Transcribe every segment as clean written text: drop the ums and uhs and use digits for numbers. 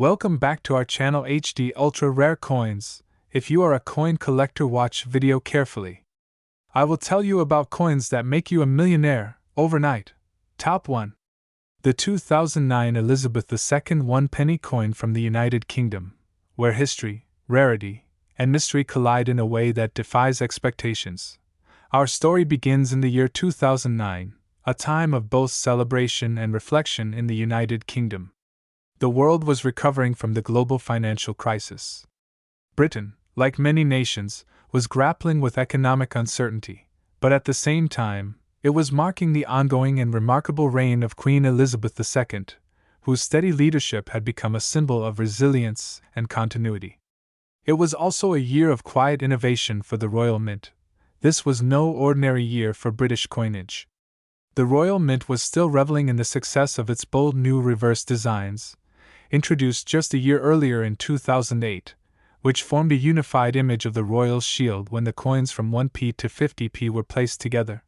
Welcome back to our channel HD Ultra Rare Coins. If you are a coin collector, watch video carefully. I will tell you about coins that make you a millionaire overnight. Top 1. The 2009 Elizabeth II 1 penny coin from the United Kingdom, where history, rarity, and mystery collide in a way that defies expectations. Our story begins in the year 2009, a time of both celebration and reflection in the United Kingdom. The world was recovering from the global financial crisis. Britain, like many nations, was grappling with economic uncertainty, but at the same time, it was marking the ongoing and remarkable reign of Queen Elizabeth II, whose steady leadership had become a symbol of resilience and continuity. It was also a year of quiet innovation for the Royal Mint. This was no ordinary year for British coinage. The Royal Mint was still reveling in the success of its bold new reverse designs, introduced just a year earlier in 2008, which formed a unified image of the royal shield when the coins from 1p to 50p were placed together.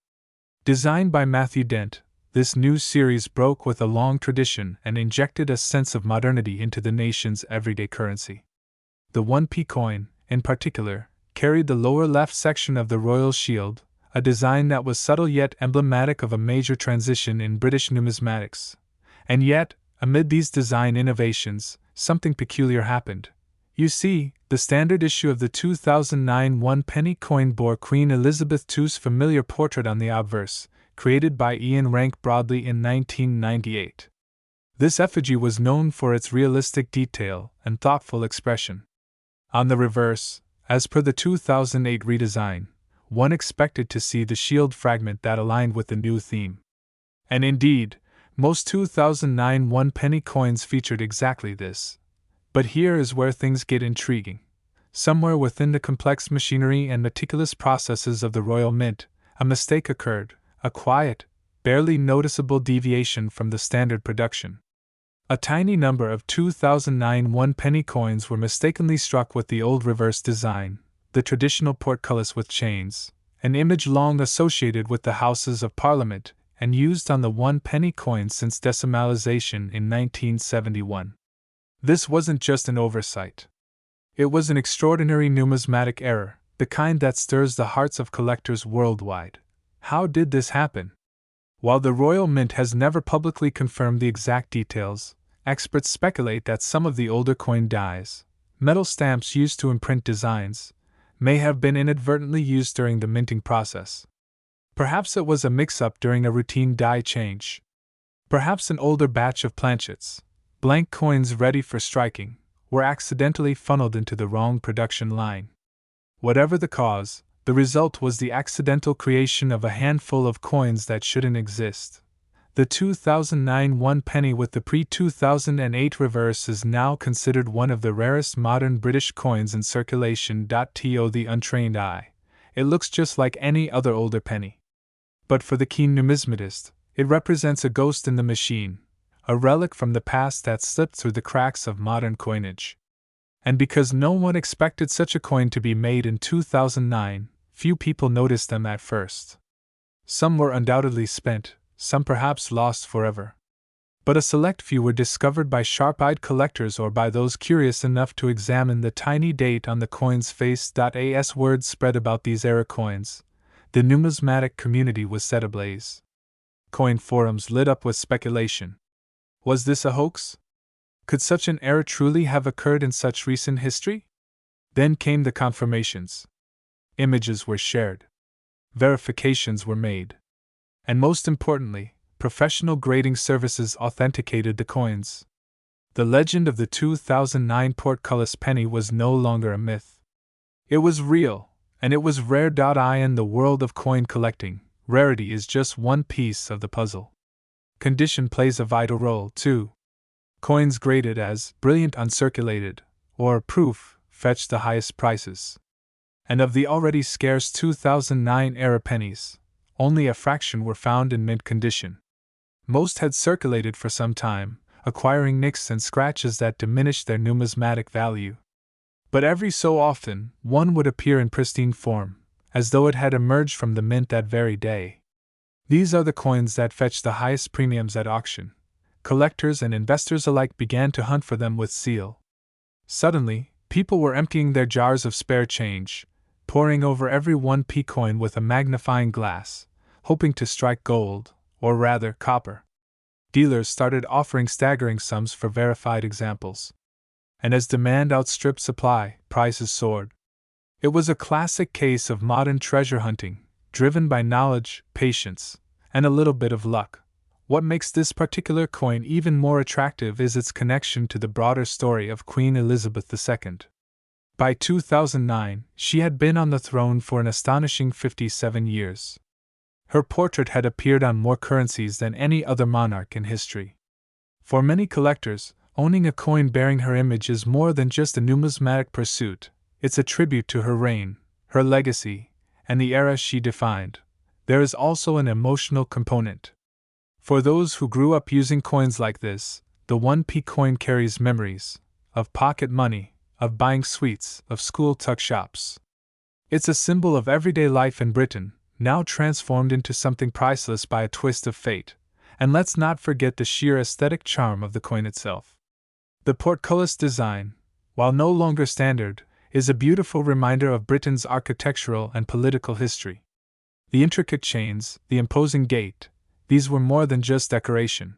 Designed by Matthew Dent, this new series broke with a long tradition and injected a sense of modernity into the nation's everyday currency. The 1p coin, in particular, carried the lower left section of the royal shield, a design that was subtle yet emblematic of a major transition in British numismatics. And yet, amid these design innovations, something peculiar happened. You see, the standard issue of the 2009 1 penny coin bore Queen Elizabeth II's familiar portrait on the obverse, created by Ian Rank Broadley in 1998. This effigy was known for its realistic detail and thoughtful expression. On the reverse, as per the 2008 redesign, one expected to see the shield fragment that aligned with the new theme. And indeed, most 2009 1 penny coins featured exactly this. But here is where things get intriguing. Somewhere within the complex machinery and meticulous processes of the Royal Mint, a mistake occurred, a quiet, barely noticeable deviation from the standard production. A tiny number of 2009 1 penny coins were mistakenly struck with the old reverse design, the traditional portcullis with chains, an image long associated with the Houses of Parliament and used on the 1 penny coin since decimalization in 1971. This wasn't just an oversight. It was an extraordinary numismatic error, the kind that stirs the hearts of collectors worldwide. How did this happen? While the Royal Mint has never publicly confirmed the exact details, experts speculate that some of the older coin dies, metal stamps used to imprint designs, may have been inadvertently used during the minting process. Perhaps it was a mix-up during a routine die change. Perhaps an older batch of planchets, blank coins ready for striking, were accidentally funneled into the wrong production line. Whatever the cause, the result was the accidental creation of a handful of coins that shouldn't exist. The 2009 1 penny with the pre-2008 reverse is now considered one of the rarest modern British coins in circulation. To the untrained eye, it looks just like any other older penny. But for the keen numismatist, it represents a ghost in the machine, a relic from the past that slipped through the cracks of modern coinage. And because no one expected such a coin to be made in 2009, few people noticed them at first. Some were undoubtedly spent, some perhaps lost forever. But a select few were discovered by sharp-eyed collectors or by those curious enough to examine the tiny date on the coin's face. As word spread about these error coins, the numismatic community was set ablaze. Coin forums lit up with speculation. Was this a hoax? Could such an error truly have occurred in such recent history? Then came the confirmations. Images were shared. Verifications were made. And most importantly, professional grading services authenticated the coins. The legend of the 2009 portcullis penny was no longer a myth. It was real, and it was rare. In the world of coin collecting, rarity is just one piece of the puzzle. Condition plays a vital role, too. Coins graded as brilliant uncirculated, or proof, fetch the highest prices. And of the already scarce 2009 era pennies, only a fraction were found in mint condition. Most had circulated for some time, acquiring nicks and scratches that diminished their numismatic value. But every so often, one would appear in pristine form, as though it had emerged from the mint that very day. These are the coins that fetch the highest premiums at auction. collectors and investors alike began to hunt for them with zeal. Suddenly, people were emptying their jars of spare change, poring over every 1p coin with a magnifying glass, hoping to strike gold, or rather copper. Dealers started offering staggering sums for verified examples. And as demand outstripped supply, prices soared. It was a classic case of modern treasure hunting, driven by knowledge, patience, and a little bit of luck. What makes this particular coin even more attractive is its connection to the broader story of Queen Elizabeth II. By 2009, she had been on the throne for an astonishing 57 years. Her portrait had appeared on more currencies than any other monarch in history. For many collectors, owning a coin bearing her image is more than just a numismatic pursuit. It's a tribute to her reign, her legacy, and the era she defined. There is also an emotional component. For those who grew up using coins like this, the 1p coin carries memories of pocket money, of buying sweets, of school tuck shops. It's a symbol of everyday life in Britain, now transformed into something priceless by a twist of fate. And let's not forget the sheer aesthetic charm of the coin itself. The portcullis design, while no longer standard, is a beautiful reminder of Britain's architectural and political history. The intricate chains, the imposing gate, these were more than just decoration.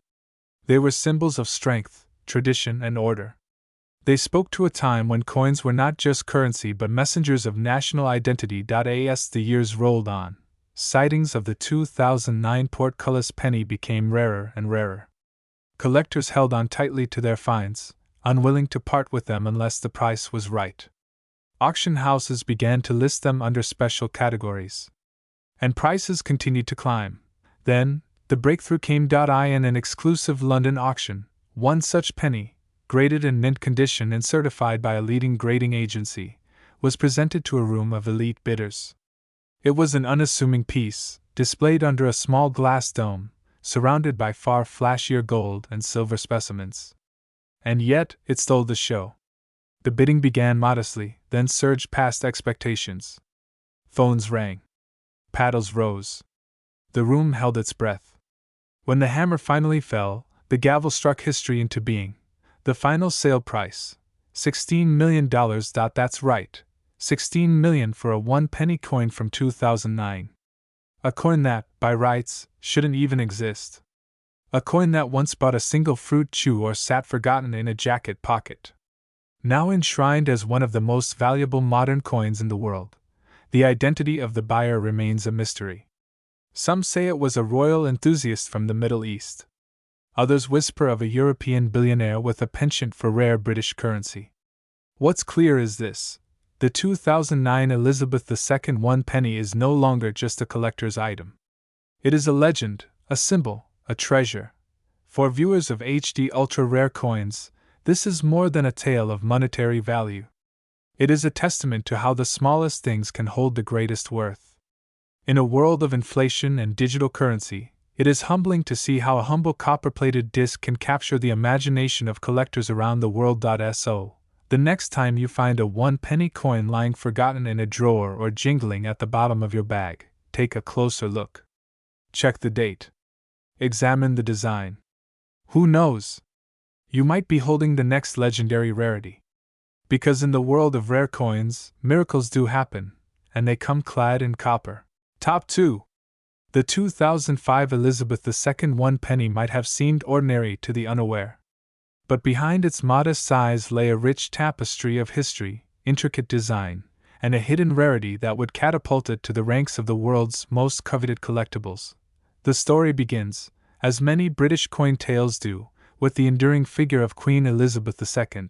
They were symbols of strength, tradition, and order. They spoke to a time when coins were not just currency but messengers of national identity. As the years rolled on, sightings of the 2009 portcullis penny became rarer and rarer. Collectors held on tightly to their finds, unwilling to part with them unless the price was right. Auction houses began to list them under special categories. And prices continued to climb. Then, the breakthrough came. In an exclusive London auction, one such penny, graded in mint condition and certified by a leading grading agency, was presented to a room of elite bidders. It was an unassuming piece, displayed under a small glass dome, surrounded by far flashier gold and silver specimens. And yet, it stole the show. The bidding began modestly, then surged past expectations. Phones rang. Paddles rose. The room held its breath. When the hammer finally fell, the gavel struck history into being. The final sale price: $16 million. That's right, $16 million for a 1p coin from 2009. A coin that, by rights, shouldn't even exist. A coin that once bought a single fruit chew or sat forgotten in a jacket pocket. Now enshrined as one of the most valuable modern coins in the world, the identity of the buyer remains a mystery. Some say it was a royal enthusiast from the Middle East. Others whisper of a European billionaire with a penchant for rare British currency. What's clear is this: the 2009 Elizabeth II 1p is no longer just a collector's item. It is a legend, a symbol, a treasure. For viewers of HD ultra-rare coins, this is more than a tale of monetary value. It is a testament to how the smallest things can hold the greatest worth. In a world of inflation and digital currency, it is humbling to see how a humble copper-plated disc can capture the imagination of collectors around the world. So, the next time you find a 1p coin lying forgotten in a drawer or jingling at the bottom of your bag, take a closer look. Check the date. Examine the design. Who knows? You might be holding the next legendary rarity. Because in the world of rare coins, miracles do happen, and they come clad in copper. Top 2. The 2005 Elizabeth II 1p might have seemed ordinary to the unaware. But behind its modest size lay a rich tapestry of history, intricate design, and a hidden rarity that would catapult it to the ranks of the world's most coveted collectibles. The story begins, as many British coin tales do, with the enduring figure of Queen Elizabeth II.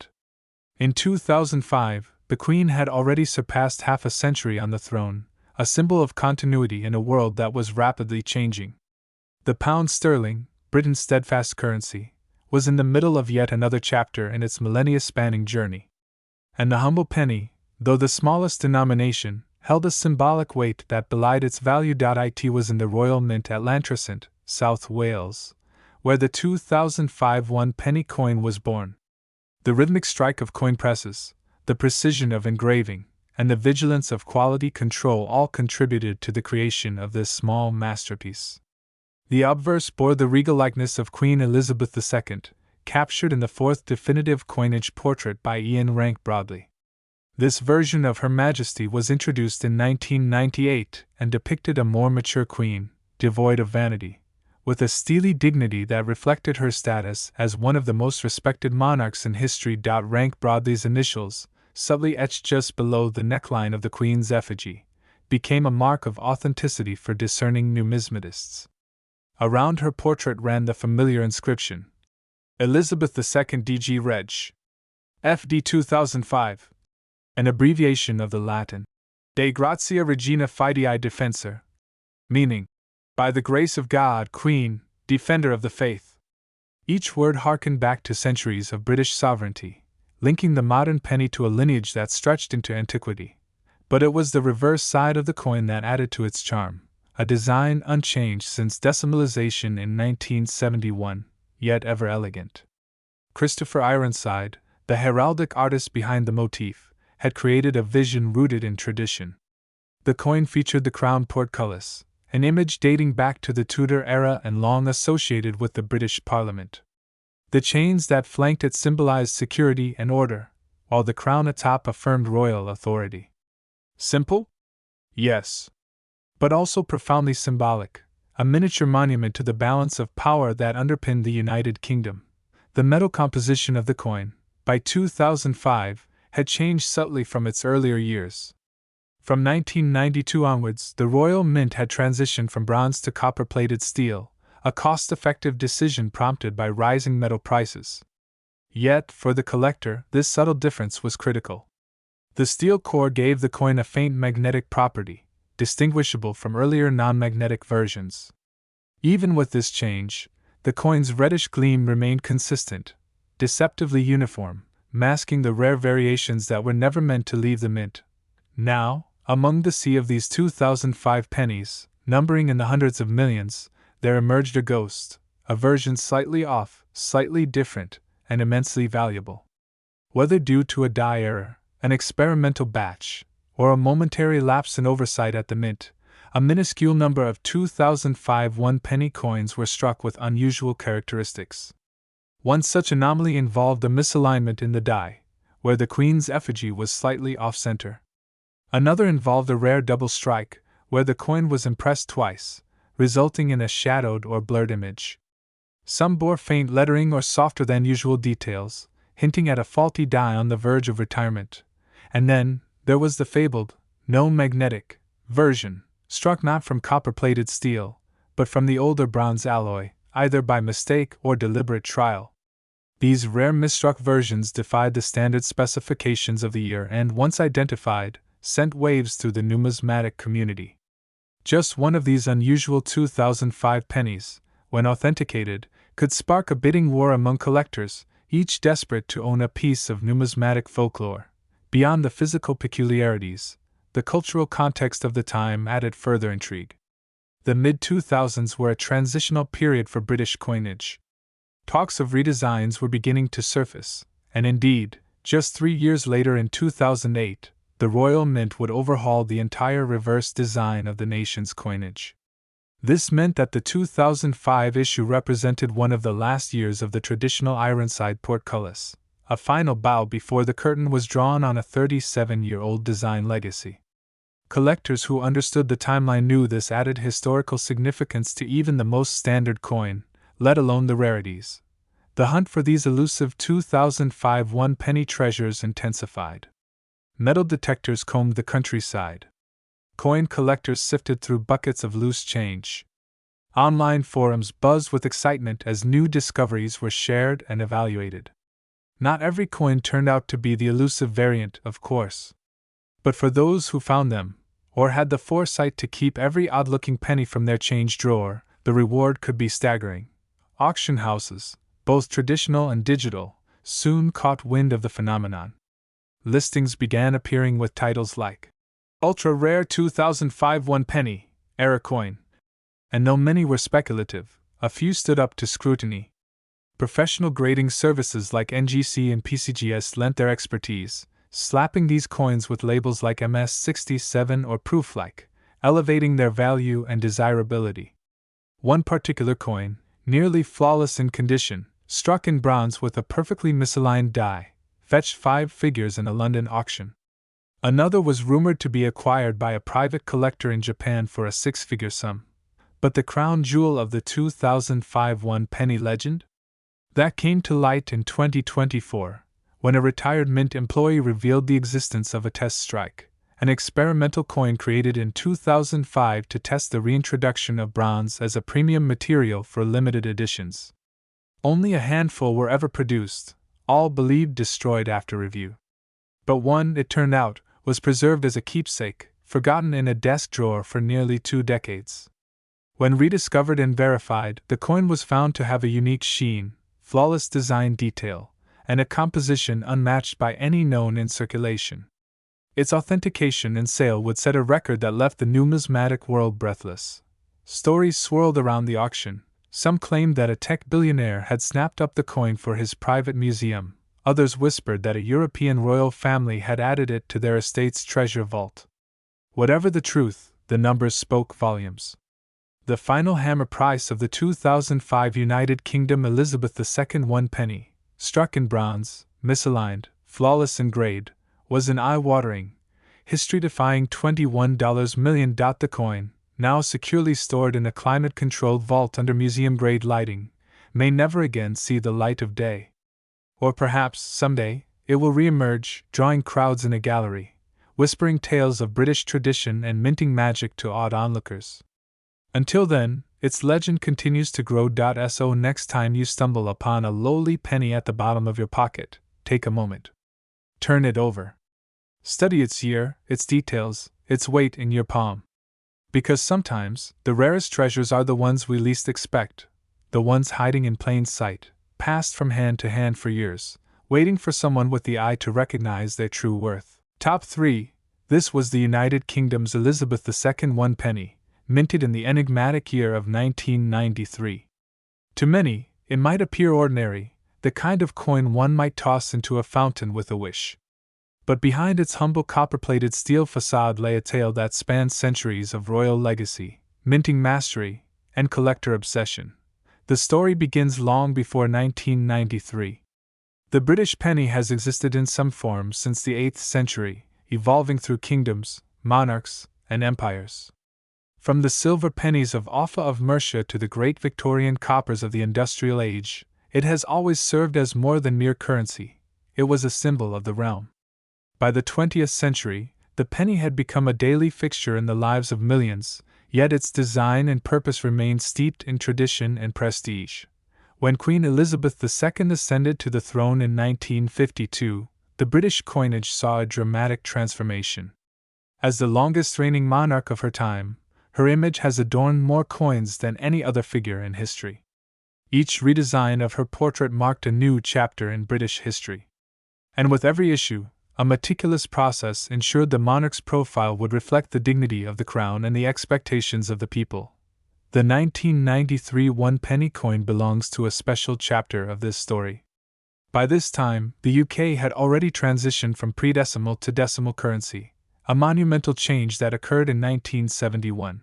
In 2005, the Queen had already surpassed half a century on the throne, a symbol of continuity in a world that was rapidly changing. The pound sterling, Britain's steadfast currency, was in the middle of yet another chapter in its millennia-spanning journey. And the humble penny, though the smallest denomination, held a symbolic weight that belied its value. It was in the Royal Mint at Llantrisant, South Wales, where the 2005 1p coin was born. The rhythmic strike of coin presses, the precision of engraving, and the vigilance of quality control all contributed to the creation of this small masterpiece. The obverse bore the regal likeness of Queen Elizabeth II, captured in the fourth definitive coinage portrait by Ian Rank Broadley. This version of Her Majesty was introduced in 1998 and depicted a more mature queen, devoid of vanity, with a steely dignity that reflected her status as one of the most respected monarchs in history. Rank Broadley's initials, subtly etched just below the neckline of the Queen's effigy, became a mark of authenticity for discerning numismatists. Around her portrait ran the familiar inscription, Elizabeth II DG Reg. FD 2005, an abbreviation of the Latin De Gratia Regina Fidei Defensor, meaning, by the grace of God, Queen, Defender of the Faith. Each word harkened back to centuries of British sovereignty, linking the modern penny to a lineage that stretched into antiquity. But it was the reverse side of the coin that added to its charm, a design unchanged since decimalization in 1971, yet ever elegant. Christopher Ironside, the heraldic artist behind the motif, had created a vision rooted in tradition. The coin featured the crown portcullis, an image dating back to the Tudor era and long associated with the British Parliament. The chains that flanked it symbolized security and order, while the crown atop affirmed royal authority. Simple? Yes. But also profoundly symbolic, a miniature monument to the balance of power that underpinned the United Kingdom. The metal composition of the coin, by 2005, had changed subtly from its earlier years. From 1992 onwards, the Royal Mint had transitioned from bronze to copper-plated steel, a cost-effective decision prompted by rising metal prices. Yet, for the collector, this subtle difference was critical. The steel core gave the coin a faint magnetic property, distinguishable from earlier non-magnetic versions. Even with this change, the coin's reddish gleam remained consistent, deceptively uniform, masking the rare variations that were never meant to leave the mint. Now, among the sea of these 2005 pennies, numbering in the hundreds of millions, there emerged a ghost, a version slightly off, slightly different, and immensely valuable. Whether due to a die error, an experimental batch, or a momentary lapse in oversight at the mint, a minuscule number of 2005 one-penny coins were struck with unusual characteristics. One such anomaly involved a misalignment in the die, where the Queen's effigy was slightly off-center. Another involved a rare double strike, where the coin was impressed twice, resulting in a shadowed or blurred image. Some bore faint lettering or softer than usual details, hinting at a faulty die on the verge of retirement. And then, there was the fabled, no magnetic, version, struck not from copper-plated steel, but from the older bronze alloy, either by mistake or deliberate trial. These rare misstruck versions defied the standard specifications of the year and, once identified, sent waves through the numismatic community. Just one of these unusual 2005 pennies, when authenticated, could spark a bidding war among collectors, each desperate to own a piece of numismatic folklore. Beyond the physical peculiarities, the cultural context of the time added further intrigue. The mid-2000s were a transitional period for British coinage. Talks of redesigns were beginning to surface, and indeed, just 3 years later in 2008, the Royal Mint would overhaul the entire reverse design of the nation's coinage. This meant that the 2005 issue represented one of the last years of the traditional Ironside portcullis, a final bow before the curtain was drawn on a 37-year-old design legacy. Collectors who understood the timeline knew this added historical significance to even the most standard coin, let alone the rarities. The hunt for these elusive 2005 one-penny treasures intensified. Metal detectors combed the countryside. Coin collectors sifted through buckets of loose change. Online forums buzzed with excitement as new discoveries were shared and evaluated. Not every coin turned out to be the elusive variant, of course. But for those who found them, or had the foresight to keep every odd-looking penny from their change drawer, the reward could be staggering. Auction houses, both traditional and digital, soon caught wind of the phenomenon. Listings began appearing with titles like Ultra Rare 2005 One Penny, Era Coin. And though many were speculative, a few stood up to scrutiny. Professional grading services like NGC and PCGS lent their expertise, slapping these coins with labels like MS67 or Proof-like, elevating their value and desirability. One particular coin, nearly flawless in condition, struck in bronze with a perfectly misaligned die, fetched 5 figures in a London auction. Another was rumored to be acquired by a private collector in Japan for a 6-figure sum. But the crown jewel of the 2005 one-penny legend? That came to light in 2024, when a retired mint employee revealed the existence of a test strike, an experimental coin created in 2005 to test the reintroduction of bronze as a premium material for limited editions. Only a handful were ever produced, all believed destroyed after review. But one, it turned out, was preserved as a keepsake, forgotten in a desk drawer for nearly 2 decades. When rediscovered and verified, the coin was found to have a unique sheen, flawless design detail, and a composition unmatched by any known in circulation. Its authentication and sale would set a record that left the numismatic world breathless. Stories swirled around the auction. Some claimed that a tech billionaire had snapped up the coin for his private museum. Others whispered that a European royal family had added it to their estate's treasure vault. Whatever the truth, the numbers spoke volumes. The final hammer price of the 2005 United Kingdom Elizabeth II one-penny, struck in bronze, misaligned, flawless in grade, was an eye-watering, history-defying $21 million. The coin, now securely stored in a climate-controlled vault under museum-grade lighting, may never again see the light of day. Or perhaps, someday, it will re-emerge, drawing crowds in a gallery, whispering tales of British tradition and minting magic to awed onlookers. Until then, its legend continues to grow. So next time you stumble upon a lowly penny at the bottom of your pocket, take a moment. Turn it over. Study its year, its details, its weight in your palm. Because sometimes, the rarest treasures are the ones we least expect, the ones hiding in plain sight, passed from hand to hand for years, waiting for someone with the eye to recognize their true worth. Top 3. This was the United Kingdom's Elizabeth II one-penny, minted in the enigmatic year of 1993. To many, it might appear ordinary, the kind of coin one might toss into a fountain with a wish. But behind its humble copper-plated steel facade lay a tale that spanned centuries of royal legacy, minting mastery, and collector obsession. The story begins long before 1993. The British penny has existed in some form since the 8th century, evolving through kingdoms, monarchs, and empires. From the silver pennies of Offa of Mercia to the great Victorian coppers of the Industrial Age, it has always served as more than mere currency. It was a symbol of the realm. By the 20th century, the penny had become a daily fixture in the lives of millions, yet its design and purpose remained steeped in tradition and prestige. When Queen Elizabeth II ascended to the throne in 1952, the British coinage saw a dramatic transformation. As the longest reigning monarch of her time, her image has adorned more coins than any other figure in history. Each redesign of her portrait marked a new chapter in British history. And with every issue, a meticulous process ensured the monarch's profile would reflect the dignity of the crown and the expectations of the people. The 1993 one-penny coin belongs to a special chapter of this story. By this time, the UK had already transitioned from pre-decimal to decimal currency, a monumental change that occurred in 1971.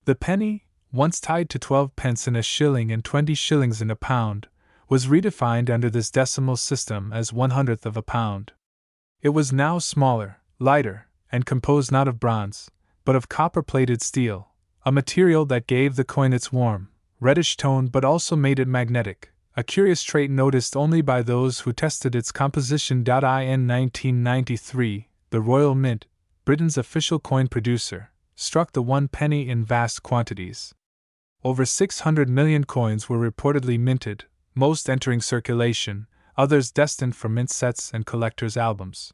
The penny, once tied to 12 pence in a shilling and 20 shillings in a pound, was redefined under this decimal system as 1/100th of a pound. It was now smaller, lighter, and composed not of bronze, but of copper-plated steel, a material that gave the coin its warm, reddish tone but also made it magnetic, a curious trait noticed only by those who tested its composition. In 1993, the Royal Mint, Britain's official coin producer, struck the one-penny in vast quantities. Over 600 million coins were reportedly minted, most entering circulation, others destined for mint sets and collectors' albums.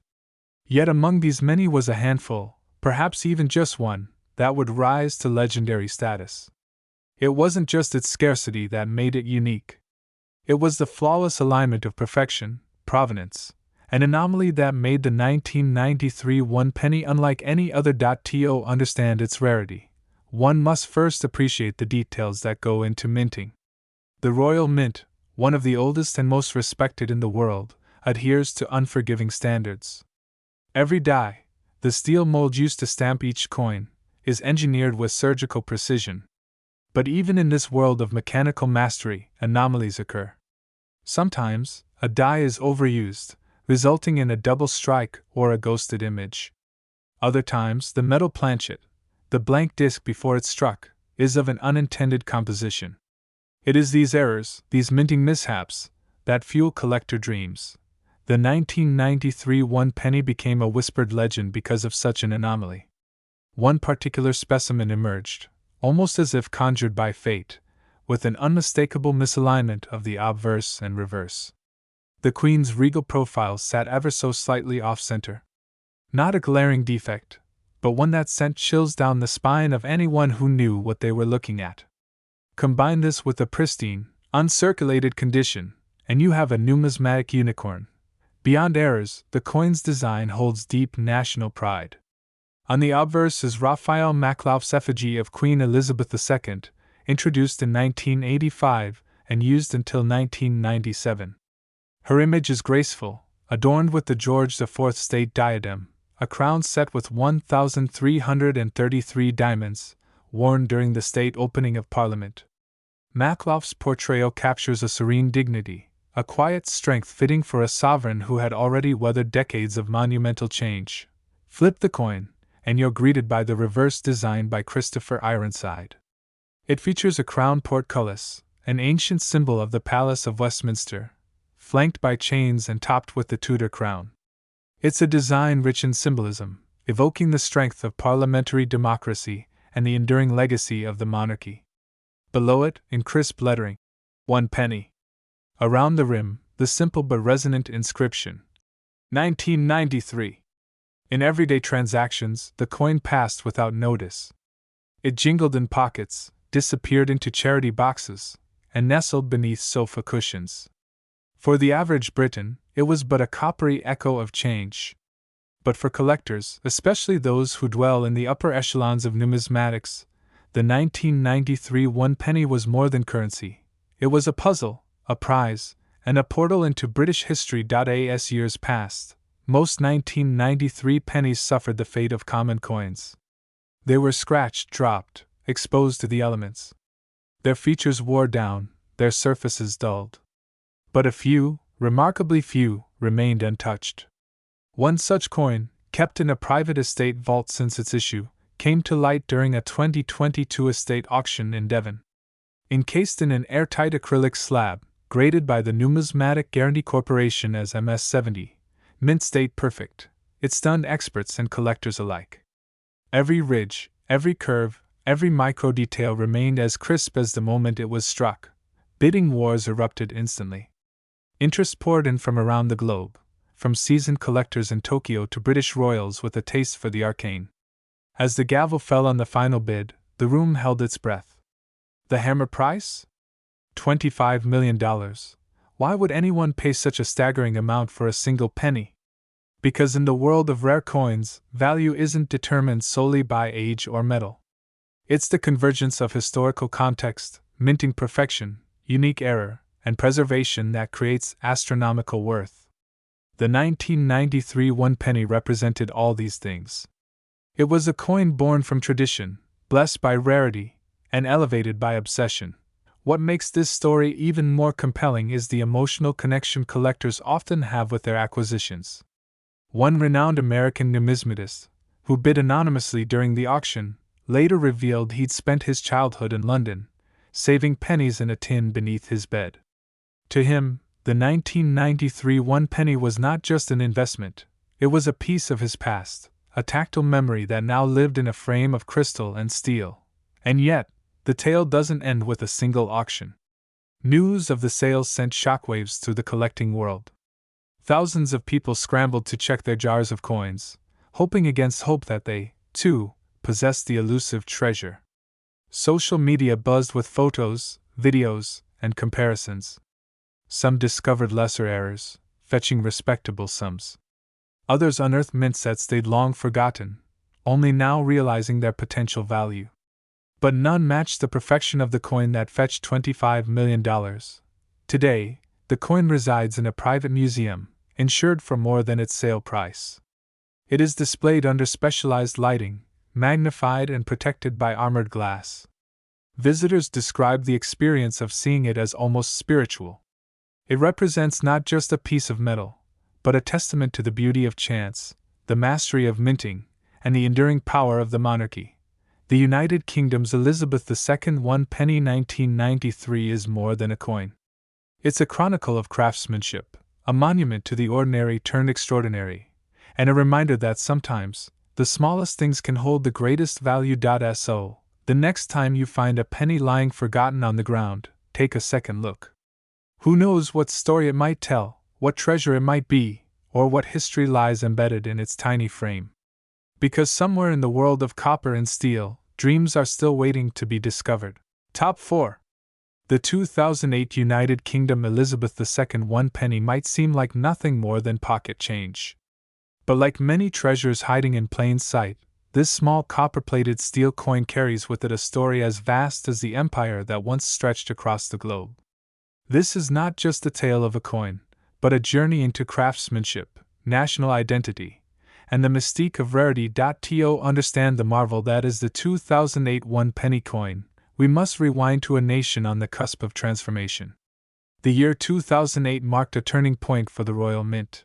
Yet among these many was a handful, perhaps even just one, that would rise to legendary status. It wasn't just its scarcity that made it unique. It was the flawless alignment of perfection, provenance, an anomaly that made the 1993 one-penny unlike any other. To understand its rarity, one must first appreciate the details that go into minting. The Royal Mint, one of the oldest and most respected in the world, adheres to unforgiving standards. Every die, the steel mold used to stamp each coin, is engineered with surgical precision. But even in this world of mechanical mastery, anomalies occur. Sometimes, a die is overused, resulting in a double strike or a ghosted image. Other times, the metal planchet, the blank disc before it struck, is of an unintended composition. It is these errors, these minting mishaps, that fuel collector dreams. The 1993 one penny became a whispered legend because of such an anomaly. One particular specimen emerged, almost as if conjured by fate, with an unmistakable misalignment of the obverse and reverse. The Queen's regal profile sat ever so slightly off-center. Not a glaring defect, but one that sent chills down the spine of anyone who knew what they were looking at. Combine this with a pristine, uncirculated condition, and you have a numismatic unicorn. Beyond errors, the coin's design holds deep national pride. On the obverse is Raphael Maklauf's effigy of Queen Elizabeth II, introduced in 1985 and used until 1997. Her image is graceful, adorned with the George IV state diadem, a crown set with 1,333 diamonds, worn during the state opening of Parliament. Maklauf's portrayal captures a serene dignity, a quiet strength fitting for a sovereign who had already weathered decades of monumental change. Flip the coin, and you're greeted by the reverse design by Christopher Ironside. It features a crown portcullis, an ancient symbol of the Palace of Westminster, flanked by chains and topped with the Tudor crown. It's a design rich in symbolism, evoking the strength of parliamentary democracy and the enduring legacy of the monarchy. Below it, in crisp lettering, 1 penny. Around the rim, the simple but resonant inscription, 1993. In everyday transactions, the coin passed without notice. It jingled in pockets, disappeared into charity boxes, and nestled beneath sofa cushions. For the average Briton, it was but a coppery echo of change. But for collectors, especially those who dwell in the upper echelons of numismatics, the 1993 one penny was more than currency. It was a puzzle, a prize, and a portal into British history. As years passed, most 1993 pennies suffered the fate of common coins. They were scratched, dropped, exposed to the elements. Their features wore down, their surfaces dulled. But a few, remarkably few, remained untouched. One such coin, kept in a private estate vault since its issue, came to light during a 2022 estate auction in Devon. Encased in an airtight acrylic slab, graded by the Numismatic Guarantee Corporation as MS-70, mint state perfect, it stunned experts and collectors alike. Every ridge, every curve, every micro-detail remained as crisp as the moment it was struck. Bidding wars erupted instantly. Interest poured in from around the globe, from seasoned collectors in Tokyo to British royals with a taste for the arcane. As the gavel fell on the final bid, the room held its breath. The hammer price? $25 million. Why would anyone pay such a staggering amount for a single penny? Because in the world of rare coins, value isn't determined solely by age or metal. It's the convergence of historical context, minting perfection, unique error, and preservation that creates astronomical worth. The 1993 one penny represented all these things. It was a coin born from tradition, blessed by rarity, and elevated by obsession. What makes this story even more compelling is the emotional connection collectors often have with their acquisitions. One renowned American numismatist, who bid anonymously during the auction, later revealed he'd spent his childhood in London, saving pennies in a tin beneath his bed. To him, the 1993 one penny was not just an investment, it was a piece of his past, a tactile memory that now lived in a frame of crystal and steel. And yet, the tale doesn't end with a single auction. News of the sales sent shockwaves through the collecting world. Thousands of people scrambled to check their jars of coins, hoping against hope that they, too, possessed the elusive treasure. Social media buzzed with photos, videos, and comparisons. Some discovered lesser errors, fetching respectable sums. Others unearthed mint sets they'd long forgotten, only now realizing their potential value. But none matched the perfection of the coin that fetched $25 million. Today, the coin resides in a private museum, insured for more than its sale price. It is displayed under specialized lighting, magnified and protected by armored glass. Visitors describe the experience of seeing it as almost spiritual. It represents not just a piece of metal, but a testament to the beauty of chance, the mastery of minting, and the enduring power of the monarchy. The United Kingdom's Elizabeth II 1 penny 1993 is more than a coin. It's a chronicle of craftsmanship, a monument to the ordinary turned extraordinary, and a reminder that sometimes, the smallest things can hold the greatest value. So, the next time you find a penny lying forgotten on the ground, take a second look. Who knows what story it might tell, what treasure it might be, or what history lies embedded in its tiny frame. Because somewhere in the world of copper and steel, dreams are still waiting to be discovered. Top 4. The 2008 United Kingdom Elizabeth II 1 penny might seem like nothing more than pocket change. But like many treasures hiding in plain sight, this small copper-plated steel coin carries with it a story as vast as the empire that once stretched across the globe. This is not just the tale of a coin, but a journey into craftsmanship, national identity, and the mystique of rarity. To understand the marvel that is the 2008 1 penny coin, we must rewind to a nation on the cusp of transformation. The year 2008 marked a turning point for the Royal Mint.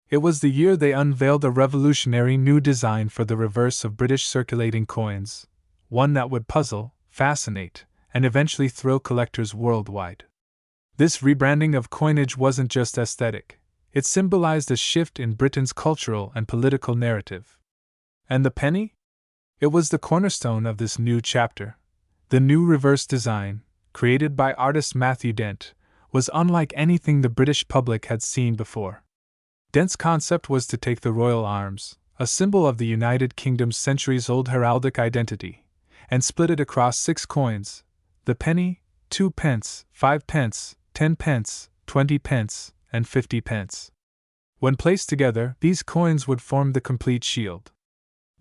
It was the year they unveiled a revolutionary new design for the reverse of British circulating coins, one that would puzzle, fascinate, and eventually thrill collectors worldwide. This rebranding of coinage wasn't just aesthetic, it symbolized a shift in Britain's cultural and political narrative. And the penny? It was the cornerstone of this new chapter. The new reverse design, created by artist Matthew Dent, was unlike anything the British public had seen before. Dent's concept was to take the royal arms, a symbol of the United Kingdom's centuries-old heraldic identity, and split it across 6 coins: the penny, 2 pence, 5 pence, 10 pence, 20 pence, and 50 pence. When placed together, these coins would form the complete shield.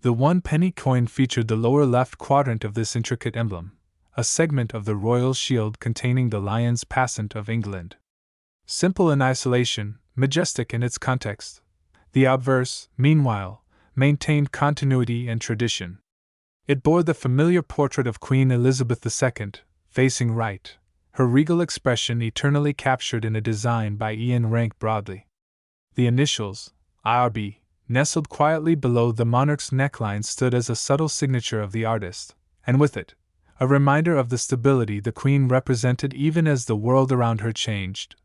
The 1 penny coin featured the lower left quadrant of this intricate emblem, a segment of the royal shield containing the lion's passant of England. Simple in isolation, majestic in its context, the obverse, meanwhile, maintained continuity and tradition. It bore the familiar portrait of Queen Elizabeth II, facing right, her regal expression eternally captured in a design by Ian Rank Broadley. The initials, IRB, nestled quietly below the monarch's neckline stood as a subtle signature of the artist, and with it, a reminder of the stability the Queen represented even as the world around her changed.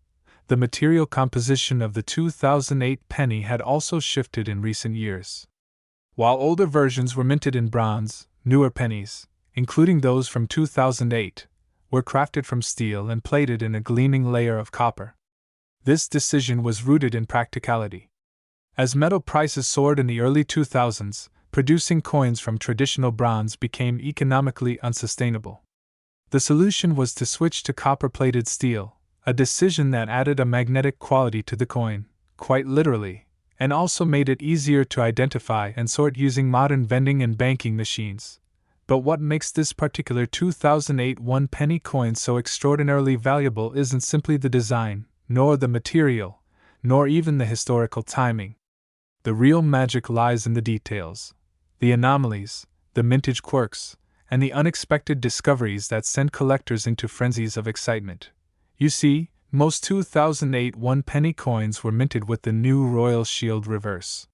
The material composition of the 2008 penny had also shifted in recent years. While older versions were minted in bronze, newer pennies, including those from 2008, were crafted from steel and plated in a gleaming layer of copper. This decision was rooted in practicality. As metal prices soared in the early 2000s, producing coins from traditional bronze became economically unsustainable. The solution was to switch to copper-plated steel, a decision that added a magnetic quality to the coin, quite literally, and also made it easier to identify and sort using modern vending and banking machines. But what makes this particular 2008 1 penny coin so extraordinarily valuable isn't simply the design, nor the material, nor even the historical timing. The real magic lies in the details, the anomalies, the mintage quirks, and the unexpected discoveries that send collectors into frenzies of excitement. You see, most 2008 1 penny coins were minted with the new Royal Shield reverse.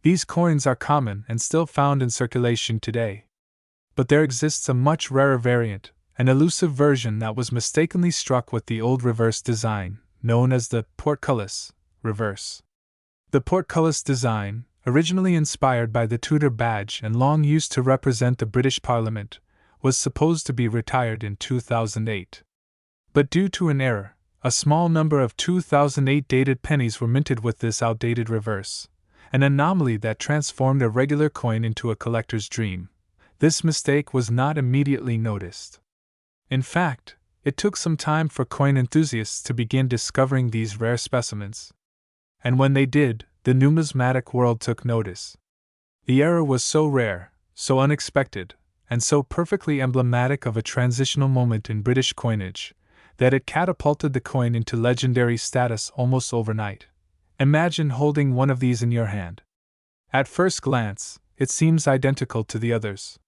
These coins are common and still found in circulation today. But there exists a much rarer variant, an elusive version that was mistakenly struck with the old reverse design, known as the portcullis reverse. The portcullis design, originally inspired by the Tudor badge and long used to represent the British Parliament, was supposed to be retired in 2008. But due to an error, a small number of 2008 dated pennies were minted with this outdated reverse, an anomaly that transformed a regular coin into a collector's dream. This mistake was not immediately noticed. In fact, it took some time for coin enthusiasts to begin discovering these rare specimens. And when they did, the numismatic world took notice. The error was so rare, so unexpected, and so perfectly emblematic of a transitional moment in British coinage, that it catapulted the coin into legendary status almost overnight. Imagine holding one of these in your hand. At first glance, it seems identical to the others.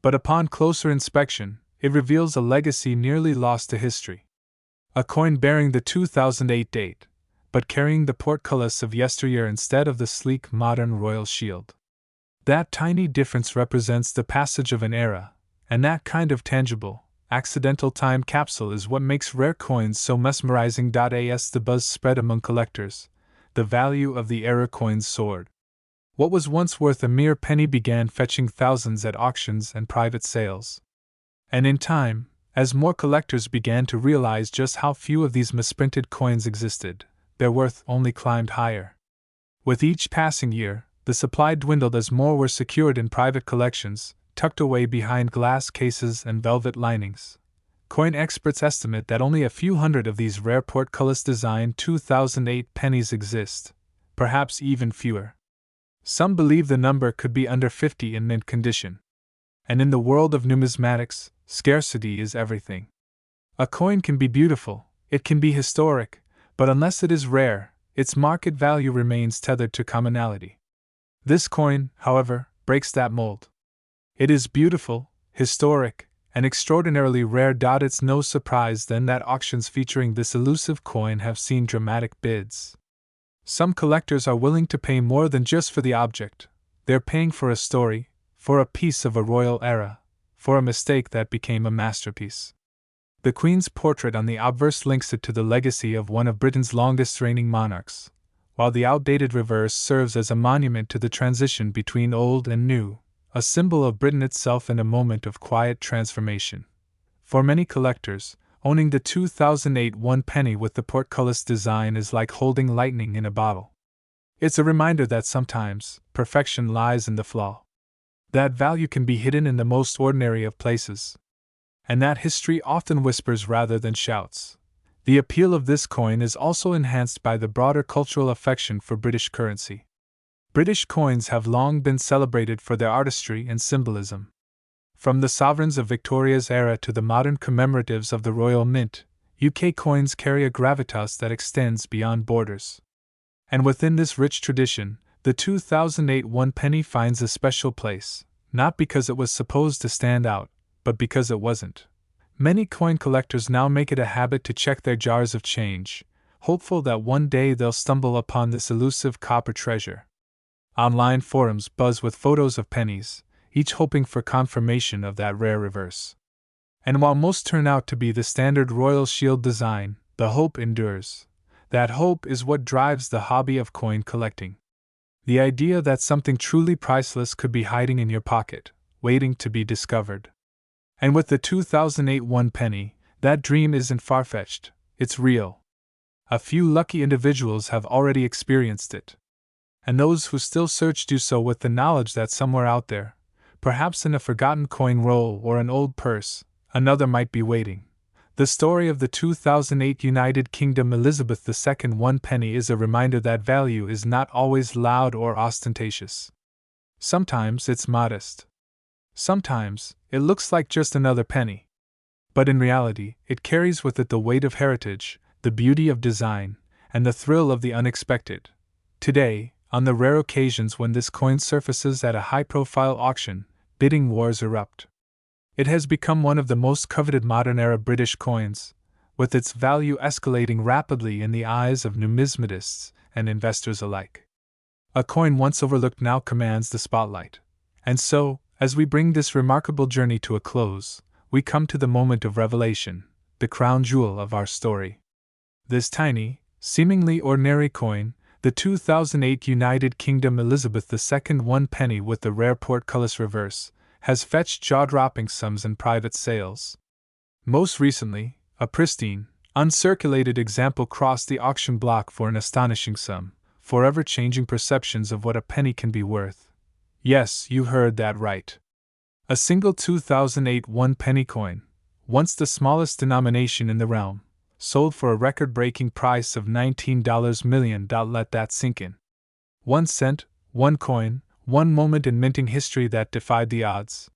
But upon closer inspection, it reveals a legacy nearly lost to history. A coin bearing the 2008 date, but carrying the portcullis of yesteryear instead of the sleek modern royal shield. That tiny difference represents the passage of an era, and that kind of tangible, accidental time capsule is what makes rare coins so mesmerizing. As the buzz spread among collectors, the value of the era coins soared. What was once worth a mere penny began fetching thousands at auctions and private sales. And in time, as more collectors began to realize just how few of these misprinted coins existed, their worth only climbed higher. With each passing year, the supply dwindled as more were secured in private collections, tucked away behind glass cases and velvet linings. Coin experts estimate that only a few hundred of these rare portcullis-designed 2008 pennies exist, perhaps even fewer. Some believe the number could be under 50 in mint condition. And in the world of numismatics, scarcity is everything. A coin can be beautiful, it can be historic, but unless it is rare, its market value remains tethered to commonality. This coin, however, breaks that mold. It is beautiful, historic, and extraordinarily rare. It's no surprise then that auctions featuring this elusive coin have seen dramatic bids. Some collectors are willing to pay more than just for the object. They're paying for a story, for a piece of a royal era, for a mistake that became a masterpiece. The Queen's portrait on the obverse links it to the legacy of one of Britain's longest reigning monarchs, while the outdated reverse serves as a monument to the transition between old and new, a symbol of Britain itself in a moment of quiet transformation. For many collectors, owning the 2008 one penny with the portcullis design is like holding lightning in a bottle. It's a reminder that sometimes, perfection lies in the flaw. That value can be hidden in the most ordinary of places. And that history often whispers rather than shouts. The appeal of this coin is also enhanced by the broader cultural affection for British currency. British coins have long been celebrated for their artistry and symbolism. From the sovereigns of Victoria's era to the modern commemoratives of the Royal Mint, UK coins carry a gravitas that extends beyond borders. And within this rich tradition, the 2008 one penny finds a special place, not because it was supposed to stand out, but because it wasn't. Many coin collectors now make it a habit to check their jars of change, hopeful that one day they'll stumble upon this elusive copper treasure. Online forums buzz with photos of pennies, each hoping for confirmation of that rare reverse. And while most turn out to be the standard royal shield design, the hope endures. That hope is what drives the hobby of coin collecting. The idea that something truly priceless could be hiding in your pocket, waiting to be discovered. And with the 2008 one penny, that dream isn't far-fetched, it's real. A few lucky individuals have already experienced it. And those who still search do so with the knowledge that somewhere out there, perhaps in a forgotten coin roll or an old purse, another might be waiting. The story of the 2008 United Kingdom Elizabeth II one penny is a reminder that value is not always loud or ostentatious. Sometimes it's modest. Sometimes, it looks like just another penny. But in reality, it carries with it the weight of heritage, the beauty of design, and the thrill of the unexpected. Today, on the rare occasions when this coin surfaces at a high-profile auction, bidding wars erupt. It has become one of the most coveted modern-era British coins, with its value escalating rapidly in the eyes of numismatists and investors alike. A coin once overlooked now commands the spotlight. And so, as we bring this remarkable journey to a close, we come to the moment of revelation, the crown jewel of our story. This tiny, seemingly ordinary coin, the 2008 United Kingdom Elizabeth II one penny with the rare portcullis reverse, has fetched jaw-dropping sums in private sales. Most recently, a pristine, uncirculated example crossed the auction block for an astonishing sum, forever changing perceptions of what a penny can be worth. Yes, you heard that right. A single 2008 one penny coin, once the smallest denomination in the realm, sold for a record-breaking price of $19 million. Let that sink in. 1 cent, one coin, one moment in minting history that defied the odds.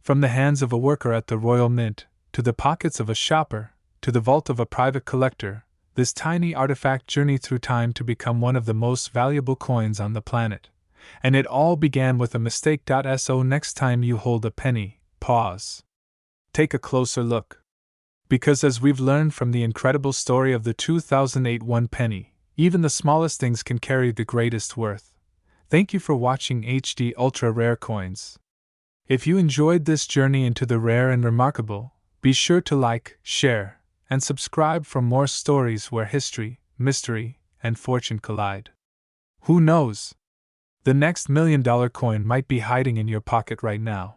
From the hands of a worker at the Royal Mint, to the pockets of a shopper, to the vault of a private collector, this tiny artifact journeyed through time to become one of the most valuable coins on the planet. And it all began with a mistake. So next time you hold a penny, pause. take a closer look. Because as we've learned from the incredible story of the 2008 one penny, even the smallest things can carry the greatest worth. Thank you for watching HD Ultra Rare Coins. If you enjoyed this journey into the rare and remarkable, be sure to like, share, and subscribe for more stories where history, mystery, and fortune collide. Who knows? The next $1 million coin might be hiding in your pocket right now.